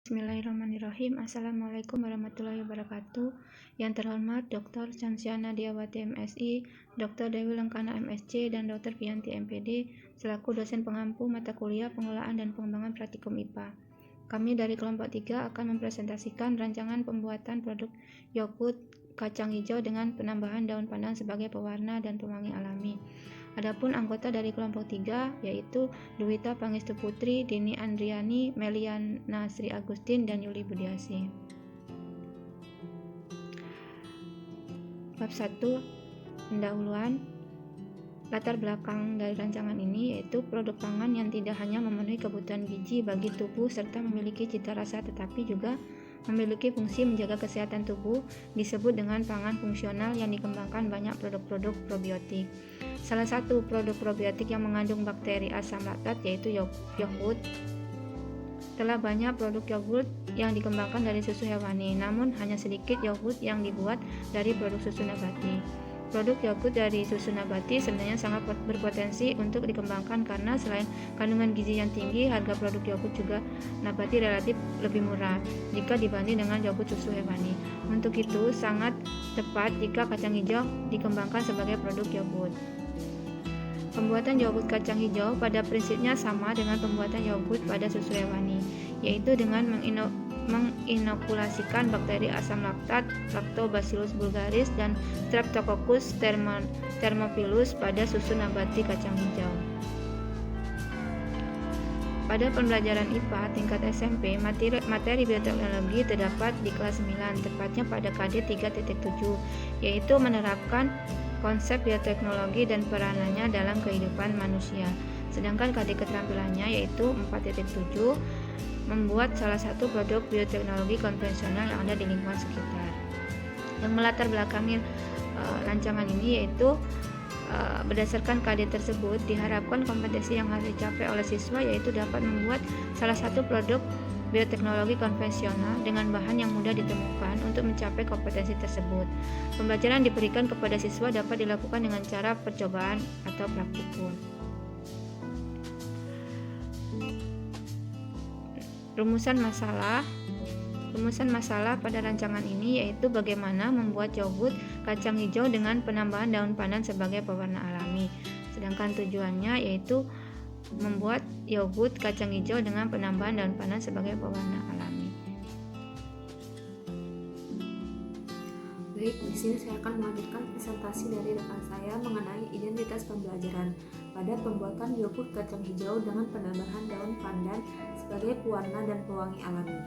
Bismillahirrahmanirrahim. Assalamualaikum warahmatullahi wabarakatuh. Yang terhormat Dr. Syamsiana Diawati MSI, Dr. Dewi Lengkana MSc, dan Dr. Pianti MPD selaku dosen pengampu mata kuliah Pengelolaan dan Pengembangan Praktikum IPA. Kami dari kelompok 3 akan mempresentasikan rancangan pembuatan produk yogurt kacang hijau dengan penambahan daun pandan sebagai pewarna dan pewangi alami. Adapun anggota dari kelompok 3 yaitu Duwita Pangestu Putri, Dini Andriani, Meliana Sri Agustin, dan Yuli Budiasi. Bab 1. Pendahuluan. Latar belakang dari rancangan ini yaitu produk pangan yang tidak hanya memenuhi kebutuhan gizi bagi tubuh serta memiliki cita rasa tetapi juga memiliki fungsi menjaga kesehatan tubuh, disebut dengan pangan fungsional yang dikembangkan banyak produk-produk probiotik. Salah satu produk probiotik yang mengandung bakteri asam laktat yaitu yogurt. Telah banyak produk yogurt yang dikembangkan dari susu hewani, namun hanya sedikit yogurt yang dibuat dari produk susu nabati. Produk yogurt dari susu nabati sebenarnya sangat berpotensi untuk dikembangkan karena selain kandungan gizi yang tinggi, harga produk yogurt juga nabati relatif lebih murah jika dibanding dengan yogurt susu hewani. Untuk itu, sangat tepat jika kacang hijau dikembangkan sebagai produk yogurt. Pembuatan yogurt kacang hijau pada prinsipnya sama dengan pembuatan yogurt pada susu hewani, yaitu dengan menginokulasikan bakteri asam laktat, Lactobacillus bulgaris, dan Streptococcus thermophilus pada susu nabati kacang hijau. Pada pembelajaran IPA tingkat SMP, materi bioteknologi terdapat di kelas 9, tepatnya pada KD 3.7, yaitu menerapkan konsep bioteknologi dan peranannya dalam kehidupan manusia. Sedangkan KD keterampilannya yaitu 4.7, membuat salah satu produk bioteknologi konvensional yang ada di lingkungan sekitar. Yang melatar belakangi rancangan ini yaitu berdasarkan KD tersebut diharapkan kompetensi yang harus dicapai oleh siswa yaitu dapat membuat salah satu produk bioteknologi konvensional dengan bahan yang mudah ditemukan untuk mencapai kompetensi tersebut. Pembelajaran diberikan kepada siswa dapat dilakukan dengan cara percobaan atau praktikum. Rumusan masalah pada rancangan ini yaitu bagaimana membuat yogurt kacang hijau dengan penambahan daun pandan sebagai pewarna alami. Sedangkan tujuannya yaitu membuat yogurt kacang hijau dengan penambahan daun pandan sebagai pewarna alami. Baik, di sini saya akan melanjutkan presentasi dari rekan saya mengenai identitas pembelajaran pada pembuatan yogurt kacang hijau dengan penambahan daun pandan sebagai pewarna dan pewangi alami.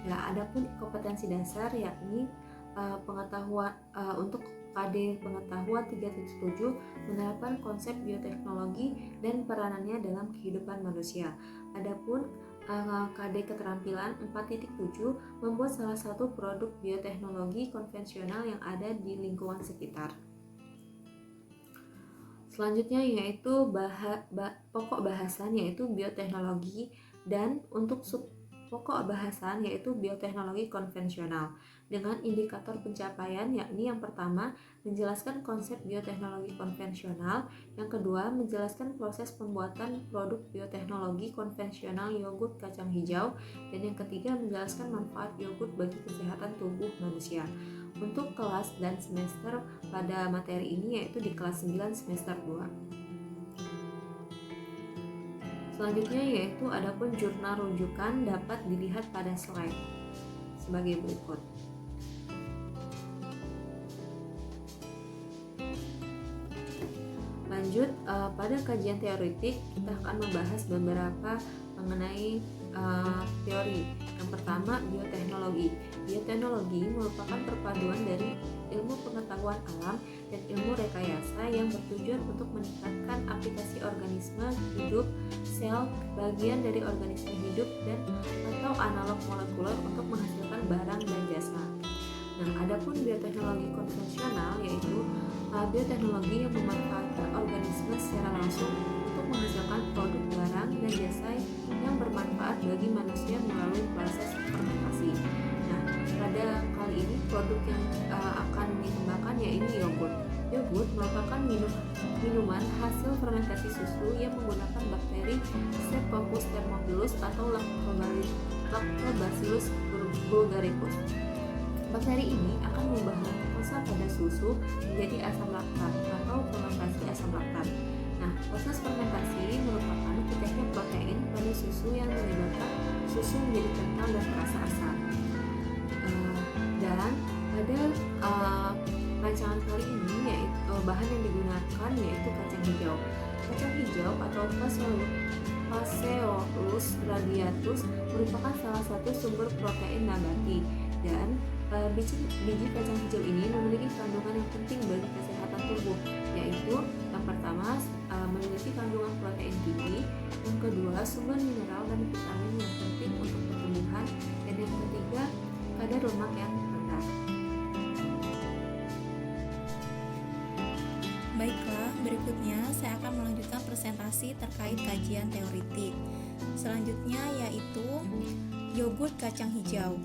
Nah, adapun kompetensi dasar yakni pengetahuan untuk KD pengetahuan 3.7 menerapkan konsep bioteknologi dan peranannya dalam kehidupan manusia. Adapun KD keterampilan 4.7 membuat salah satu produk bioteknologi konvensional yang ada di lingkungan sekitar. Selanjutnya yaitu pokok bahasan yaitu bioteknologi, dan untuk pokok bahasan yaitu bioteknologi konvensional dengan indikator pencapaian yakni yang pertama menjelaskan konsep bioteknologi konvensional, yang kedua menjelaskan proses pembuatan produk bioteknologi konvensional yogurt kacang hijau, dan yang ketiga menjelaskan manfaat yogurt bagi kesehatan tubuh manusia. Untuk kelas dan semester pada materi ini yaitu di kelas 9 semester 2. Selanjutnya yaitu adapun jurnal rujukan dapat dilihat pada slide sebagai berikut. Lanjut, pada kajian teoretik kita akan membahas beberapa mengenai teori. Yang pertama, bioteknologi. Bioteknologi merupakan perpaduan dari ilmu pengetahuan alam dan ilmu rekayasa yang bertujuan untuk meningkatkan aplikasi organisme hidup, sel, bagian dari organisme hidup, dan atau analog molekuler untuk menghasilkan barang dan jasa. Nah, adapun bioteknologi konvensional yaitu bioteknologi yang memanfaatkan organisme secara langsung untuk menghasilkan produk barang dan jasa yang bermanfaat bagi manusia melalui proses fermentasi. Nah, pada kali ini produk yang akan dikembangkan yaitu yogurt. Yogurt merupakan minuman hasil fermentasi susu yang menggunakan bakteri Streptococcus thermophilus atau Lactobacillus bulgaricus. Bakteri ini akan mengubah laktosa pada susu menjadi asam laktat atau fermentasi asam laktat. Nah, proses fermentasi merupakan pecahnya protein pada susu yang menyebabkan susu menjadi kental dan terasa asam. Dan pada rancangan kali ini yaitu bahan yang digunakan yaitu kacang hijau. Kacang hijau atau Phaseolus radiatus merupakan salah satu sumber protein nabati dan biji kacang hijau ini memiliki kandungan yang penting bagi kesehatan tubuh, yaitu yang pertama memiliki kandungan protein tinggi, yang kedua sumber mineral dan vitamin yang penting untuk pertumbuhan, dan yang ketiga kadar lemak yang rendah. Baiklah, berikutnya saya akan melanjutkan presentasi terkait kajian teoritik. Selanjutnya yaitu yogurt kacang hijau.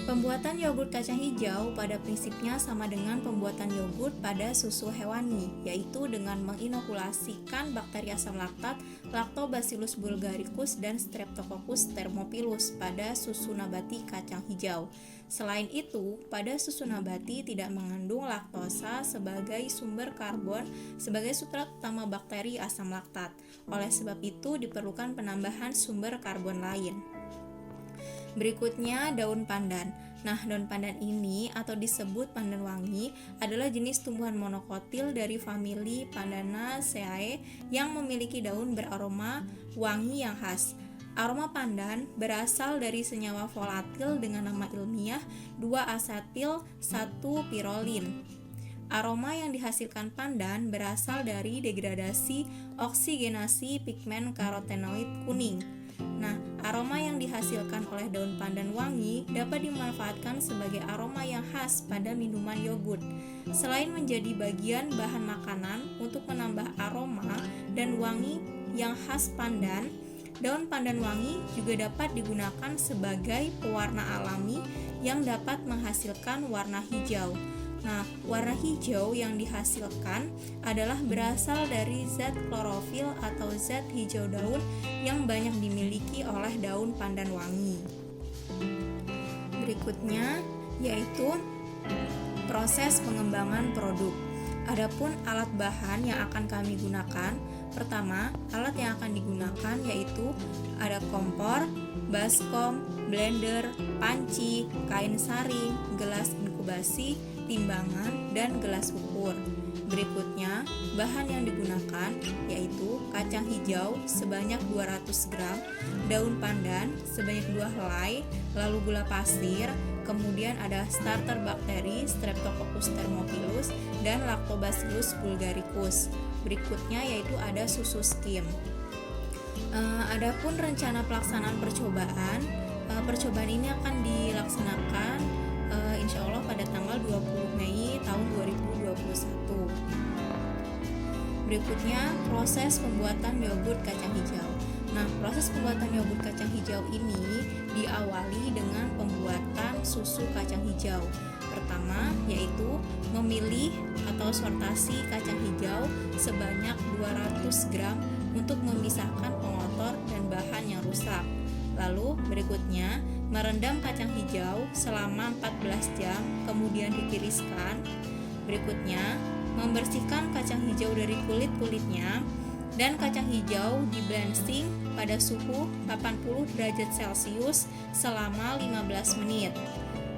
Pembuatan yogurt kacang hijau pada prinsipnya sama dengan pembuatan yogurt pada susu hewani, yaitu dengan menginokulasikan bakteri asam laktat, Lactobacillus bulgaricus dan Streptococcus thermophilus pada susu nabati kacang hijau. Selain itu, pada susu nabati tidak mengandung laktosa sebagai sumber karbon sebagai substrat utama bakteri asam laktat. Oleh sebab itu, diperlukan penambahan sumber karbon lain. Berikutnya daun pandan. Nah, daun pandan ini atau disebut pandan wangi adalah jenis tumbuhan monokotil dari famili Pandanaceae yang memiliki daun beraroma wangi yang khas. Aroma pandan berasal dari senyawa volatil dengan nama ilmiah 2-asetil 1-pirolin. Aroma yang dihasilkan pandan berasal dari degradasi oksigenasi pigmen karotenoid kuning. Nah, aroma yang dihasilkan oleh daun pandan wangi dapat dimanfaatkan sebagai aroma yang khas pada minuman yogurt. Selain menjadi bagian bahan makanan untuk menambah aroma dan wangi yang khas pandan, daun pandan wangi juga dapat digunakan sebagai pewarna alami yang dapat menghasilkan warna hijau. Nah, warna hijau yang dihasilkan adalah berasal dari zat klorofil atau zat hijau daun yang banyak dimiliki oleh daun pandan wangi. Berikutnya yaitu proses pengembangan produk. Adapun alat bahan yang akan kami gunakan, pertama, alat yang akan digunakan yaitu ada kompor, baskom, blender, panci, kain saring, gelas inkubasi, timbangan, dan gelas ukur. Berikutnya, bahan yang digunakan yaitu kacang hijau sebanyak 200 gram, daun pandan sebanyak 2 helai, lalu gula pasir, kemudian ada starter bakteri Streptococcus thermophilus dan Lactobacillus bulgaricus. Berikutnya yaitu ada susu skim. Adapun rencana pelaksanaan percobaan, percobaan ini akan dilaksanakan insya Allah pada tanggal 20 Mei tahun 2021. Berikutnya proses pembuatan yogurt kacang hijau. Nah, proses pembuatan yogurt kacang hijau ini diawali dengan pembuatan susu kacang hijau. Pertama yaitu memilih atau sortasi kacang hijau sebanyak 200 gram untuk memisahkan pengotor dan bahan yang rusak. Lalu berikutnya merendam kacang hijau selama 14 jam kemudian ditiriskan. Berikutnya membersihkan kacang hijau dari kulit-kulitnya dan kacang hijau di blanching pada suhu 80 derajat Celcius selama 15 menit.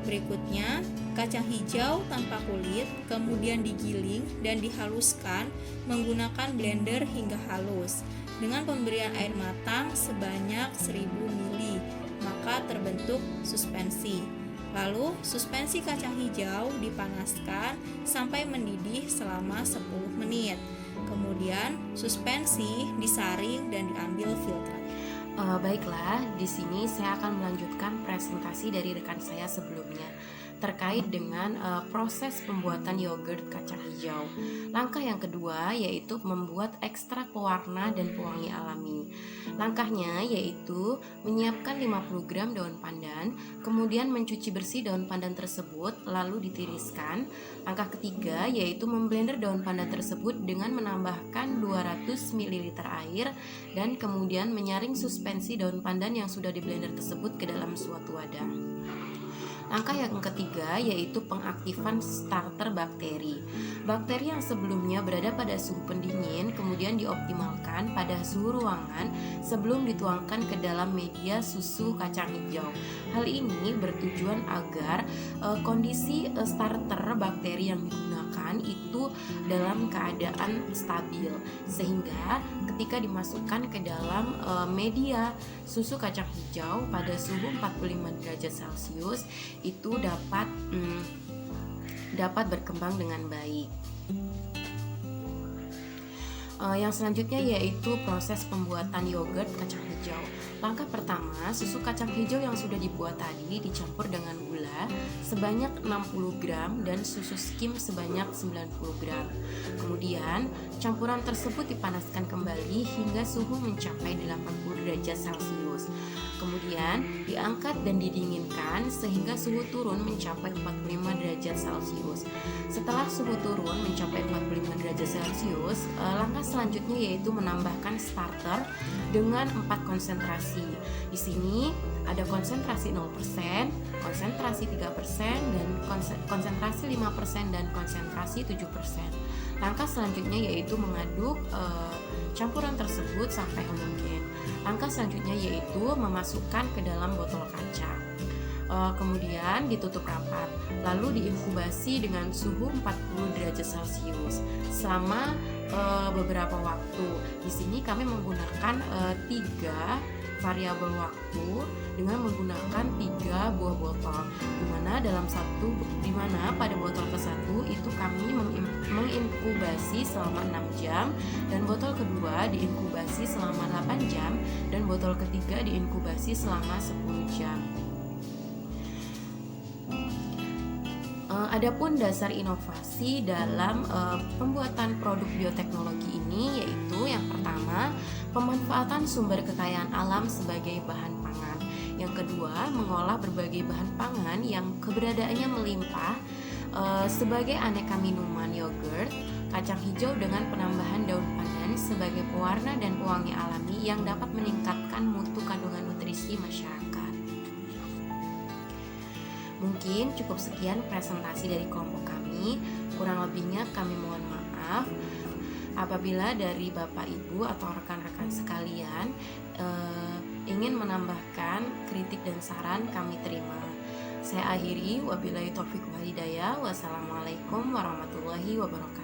Berikutnya, kacang hijau tanpa kulit kemudian digiling dan dihaluskan menggunakan blender hingga halus dengan pemberian air matang sebanyak 1000 ml, maka terbentuk suspensi. Lalu, suspensi kacang hijau dipanaskan sampai mendidih selama 10 menit. Kemudian, suspensi disaring dan diambil filter. Baiklah, di sini saya akan melanjutkan presentasi dari rekan saya sebelumnya. terkait dengan proses pembuatan yogurt kacang hijau. Langkah yang kedua yaitu membuat ekstrak pewarna dan pewangi alami. Langkahnya yaitu menyiapkan 50 gram daun pandan, kemudian mencuci bersih daun pandan tersebut lalu ditiriskan. Langkah ketiga yaitu memblender daun pandan tersebut dengan menambahkan 200 ml air dan kemudian menyaring suspensi daun pandan yang sudah diblender tersebut ke dalam suatu wadah. Langkah yang ketiga yaitu pengaktifan starter bakteri. Bakteri yang sebelumnya berada pada suhu pendingin kemudian dioptimalkan pada suhu ruangan sebelum dituangkan ke dalam media susu kacang hijau. Hal ini bertujuan agar kondisi starter bakteri yang digunakan itu dalam keadaan stabil, sehingga ketika dimasukkan ke dalam media susu kacang hijau pada suhu 45 derajat Celcius itu dapat berkembang dengan baik. Yang selanjutnya yaitu proses pembuatan yogurt kacang hijau. Langkah pertama, susu kacang hijau yang sudah dibuat tadi dicampur dengan gula sebanyak 60 gram dan susu skim sebanyak 90 gram. Kemudian, campuran tersebut dipanaskan kembali hingga suhu mencapai 80 derajat Celcius. Kemudian, diangkat dan didinginkan sehingga suhu turun mencapai 45 derajat Celcius. Setelah suhu turun mencapai 45 derajat Celcius, langkah selanjutnya yaitu menambahkan starter dengan 4 konsentrasi. Di sini ada konsentrasi 0%, konsentrasi 3%, dan konsentrasi 5% dan konsentrasi 7%. Langkah selanjutnya yaitu mengaduk campuran tersebut sampai homogen. Langkah selanjutnya yaitu memasukkan ke dalam botol kaca. Kemudian ditutup rapat, lalu diinkubasi dengan suhu 40 derajat Celcius selama beberapa waktu. Di sini kami menggunakan 3 variabel waktu dengan menggunakan 3 buah botol, di mana pada botol ke-1 itu kami menginkubasi selama 6 jam dan botol kedua diinkubasi selama 8 jam dan botol ketiga diinkubasi selama 10 jam. Adapun dasar inovasi dalam pembuatan produk bioteknologi ini yaitu yang pertama, pemanfaatan sumber kekayaan alam sebagai bahan pangan. Yang kedua, mengolah berbagai bahan pangan yang keberadaannya melimpah sebagai aneka minuman yogurt kacang hijau dengan penambahan daun pandan sebagai pewarna dan pewangi alami yang dapat meningkatkan mutu kandungan nutrisi masyarakat. Mungkin cukup sekian presentasi dari kelompok kami. Kurang lebihnya kami mohon maaf. Apabila dari Bapak Ibu atau rekan-rekan sekalian ingin menambahkan kritik dan saran, kami terima. Saya akhiri, wabillahi taufiq wal hidayah. Wassalamualaikum warahmatullahi wabarakatuh.